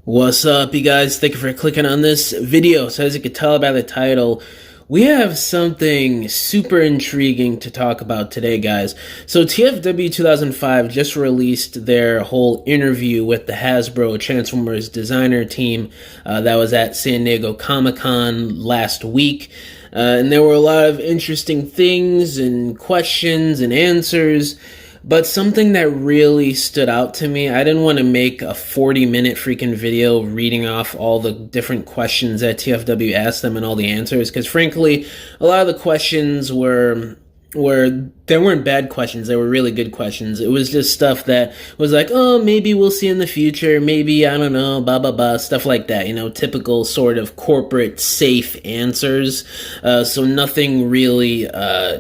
What's up, you guys? Thank you for clicking on this video. So as you can tell by the title, we have something super intriguing to talk about today, guys. So TFW 2005 just released their whole interview with the Hasbro Transformers designer team that was at San Diego Comic-Con last week. And there were a lot of interesting things and questions and answers. But something that really stood out to me, I didn't want to make a 40-minute freaking video reading off all the different questions that TFW asked them and all the answers, because frankly, a lot of the questions they weren't bad questions, they were really good questions. It was just stuff that was like, oh, maybe we'll see in the future, maybe, I don't know, blah, blah, blah, stuff like that, typical sort of corporate safe answers. So nothing really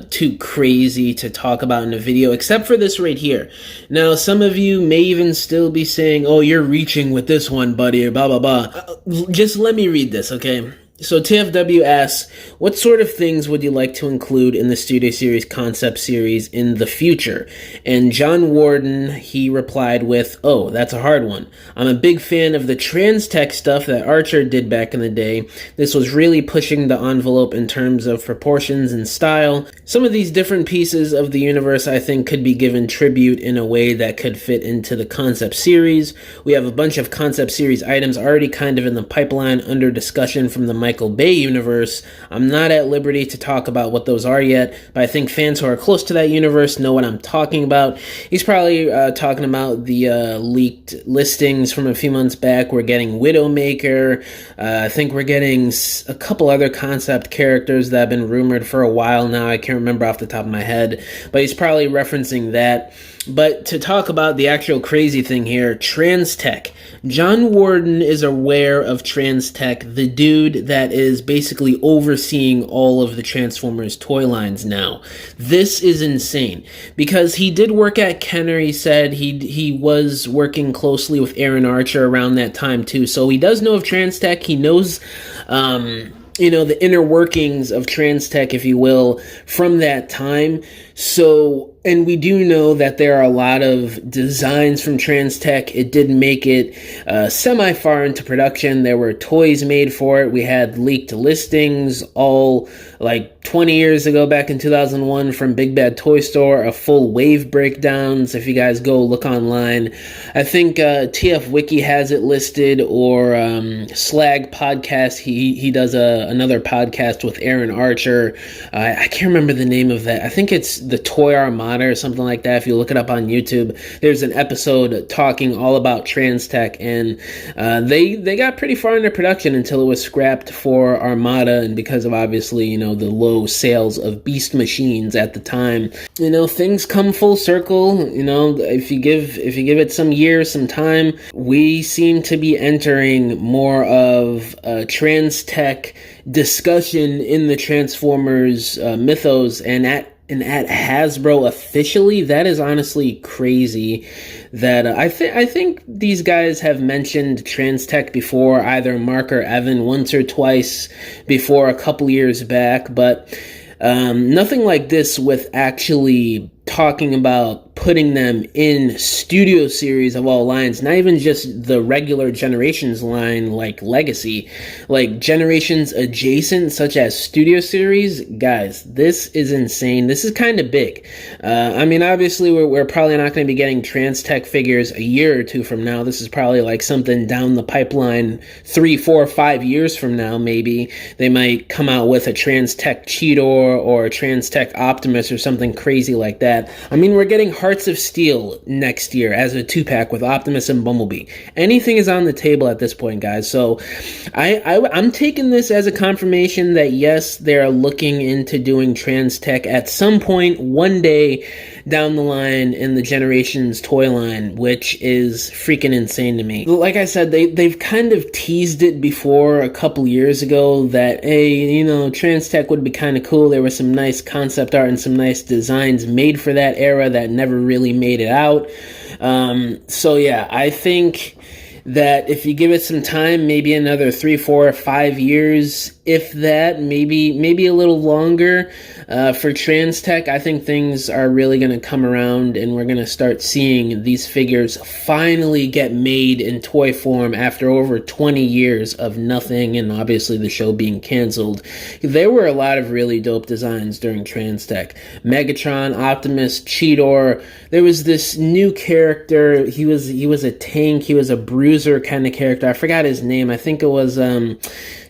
too crazy to talk about in a video, except for this right here. Now, some of you may even still be saying, oh, you're reaching with this one, buddy, or blah, blah, blah. Just let me read this, okay? So TFW asks, what sort of things would you like to include in the Studio Series concept series in the future? And John Warden, he replied with, oh, that's a hard one. I'm a big fan of the Transtech stuff that Archer did back in the day. This was really pushing the envelope in terms of proportions and style. Some of these different pieces of the universe, I think, could be given tribute in a way that could fit into the concept series. We have a bunch of concept series items already kind of in the pipeline under discussion from the Michael Bay universe. I'm not at liberty to talk about what those are yet, but I think fans who are close to that universe know what I'm talking about. He's probably talking about the leaked listings from a few months back. We're getting Widowmaker. I think we're getting a couple other concept characters that have been rumored for a while now. I can't remember off the top of my head, but he's probably referencing that. But to talk about the actual crazy thing here, Transtech. John Warden is aware of Transtech, the dude that is basically overseeing all of the Transformers toy lines now. This is insane, because he did work at Kenner. He said he was working closely with Aaron Archer around that time too, so he does know of Transtech. He knows the inner workings of Transtech, if you will, from that time. So, and we do know that there are a lot of designs from Transtech. It did make it semi-far into production. There were toys made for it. We had leaked listings all like 20 years ago, back in 2001, from Big Bad Toy Store, a full wave breakdowns. If you guys go look online, I think TF Wiki has it listed, or Slag Podcast. He does another podcast with Aaron Archer. I can't remember the name of that. I think it's the Toy Armada or something like that. If you look it up on YouTube, there's an episode talking all about Transtech, and they got pretty far into production until it was scrapped for Armada, and because of obviously the low sales of Beast machines at the time, things come full circle. If you give it some years, some time, we seem to be entering more of a Transtech discussion in the Transformers mythos, and at Hasbro officially. That is honestly crazy. That I think these guys have mentioned Transtech before, either Mark or Evan, once or twice before, a couple years back, but nothing like this with actually talking about putting them in Studio Series of all lines, not even just the regular Generations line like Legacy, like Generations adjacent such as Studio Series. Guys, this is insane. This is kind of big. Obviously we're probably not going to be getting Transtech figures a year or two from now. This is probably like something down the pipeline 3, 4, 5 years from now. Maybe they might come out with a Transtech Cheetor or a Transtech Optimus or something crazy like that. We're getting Hearts of Steel next year as a 2-pack with Optimus and Bumblebee. Anything is on the table at this point, guys. So I'm taking this as a confirmation that yes, they're looking into doing Transtech at some point one day down the line in the Generations toy line, which is freaking insane to me. Like I said, they've kind of teased it before a couple years ago that, hey, Transtech would be kind of cool. There was some nice concept art and some nice designs made for that era that never really made it out. So yeah, I think that if you give it some time, maybe another 3, 4, 5 years, if that, maybe a little longer, for Transtech, I think things are really going to come around and we're going to start seeing these figures finally get made in toy form after over 20 years of nothing, and obviously the show being canceled. There were a lot of really dope designs during Transtech. Megatron, Optimus, Cheetor. There was this new character. He was a tank. He was a bruiser kind of character. I forgot his name. I think it was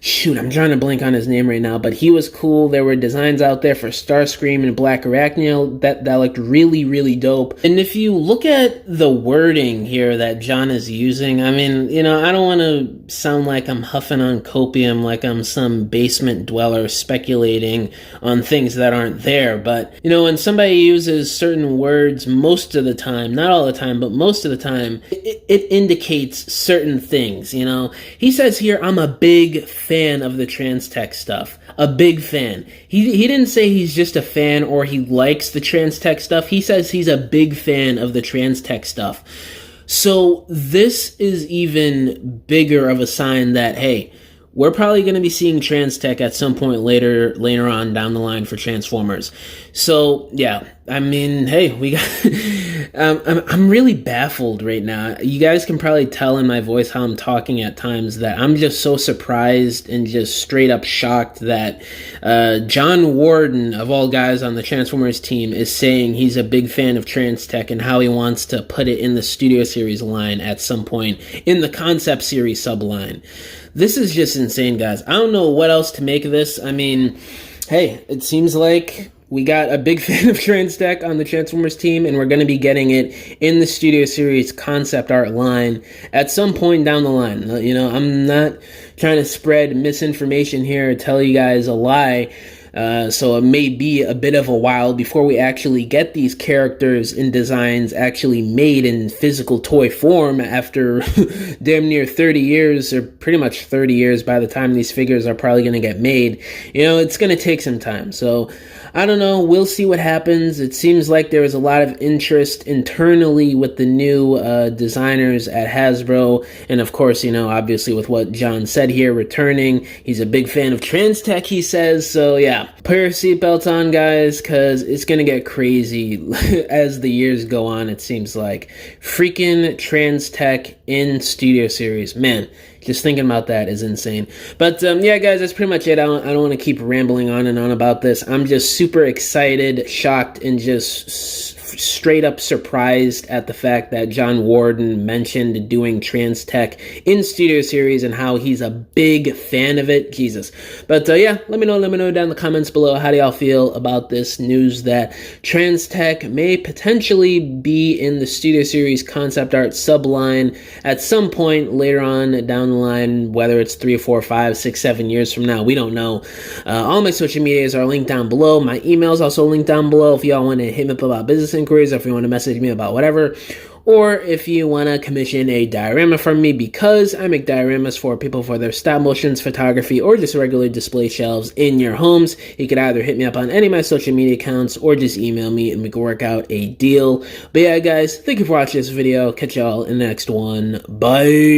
shoot, I'm trying to blank on his name right now, but he was cool. There were designs out there for Starscream and Black Arachnia that looked really, really dope. And if you look at the wording here that John is using, I mean, you know, I don't want to sound like I'm huffing on copium, like I'm some basement dweller speculating on things that aren't there, but, you know, when somebody uses certain words most of the time, not all the time, but most of the time, it indicates certain things, you know. He says here, I'm a big fan of the Transtech stuff. A big fan. He didn't say he's just a fan or he likes the Transtech stuff. He says he's a big fan of the Transtech stuff. So this is even bigger of a sign that, hey, we're probably going to be seeing Transtech at some point later on down the line for Transformers. So yeah, I mean, hey, we got. I'm really baffled right now. You guys can probably tell in my voice how I'm talking at times that I'm just so surprised and just straight up shocked that John Warden, of all guys on the Transformers team, is saying he's a big fan of Transtech and how he wants to put it in the Studio Series line at some point in the Concept Series subline. This is just insane, guys. I don't know what else to make of this. I mean, hey, it seems like we got a big fan of Transtech on the Transformers team, and we're going to be getting it in the Studio Series concept art line at some point down the line. You know, I'm not trying to spread misinformation here or tell you guys a lie. So it may be a bit of a while before we actually get these characters and designs actually made in physical toy form after damn near 30 years, or pretty much 30 years by the time these figures are probably going to get made. You know, it's going to take some time. So I don't know. We'll see what happens. It seems like there is a lot of interest internally with the new designers at Hasbro. And of course, you know, obviously with what John said here, returning, he's a big fan of Transtech, he says. So yeah, put your seatbelts on, guys, because it's going to get crazy as the years go on, it seems like. Freaking Transtech in Studio Series. Man, just thinking about that is insane. But yeah, guys, that's pretty much it. I don't want to keep rambling on and on about this. I'm just super excited, shocked, and just straight up surprised at the fact that John Warden mentioned doing Transtech in Studio Series and how he's a big fan of it. Jesus. But yeah, let me know down in the comments below. How do y'all feel about this news that Transtech may potentially be in the Studio Series concept art subline at some point later on down the line, whether it's 3, 4, 5, 6, 7 years from now, we don't know. All my social medias are linked down below. My email is also linked down below if y'all want to hit me up about business inquiries, or if you want to message me about whatever, or if you want to commission a diorama from me, because I make dioramas for people for their stop motions, photography, or just regular display shelves in your homes. You could either hit me up on any of my social media accounts or just email me and we can work out a deal. But yeah, guys, thank you for watching this video. Catch y'all in the next one. Bye.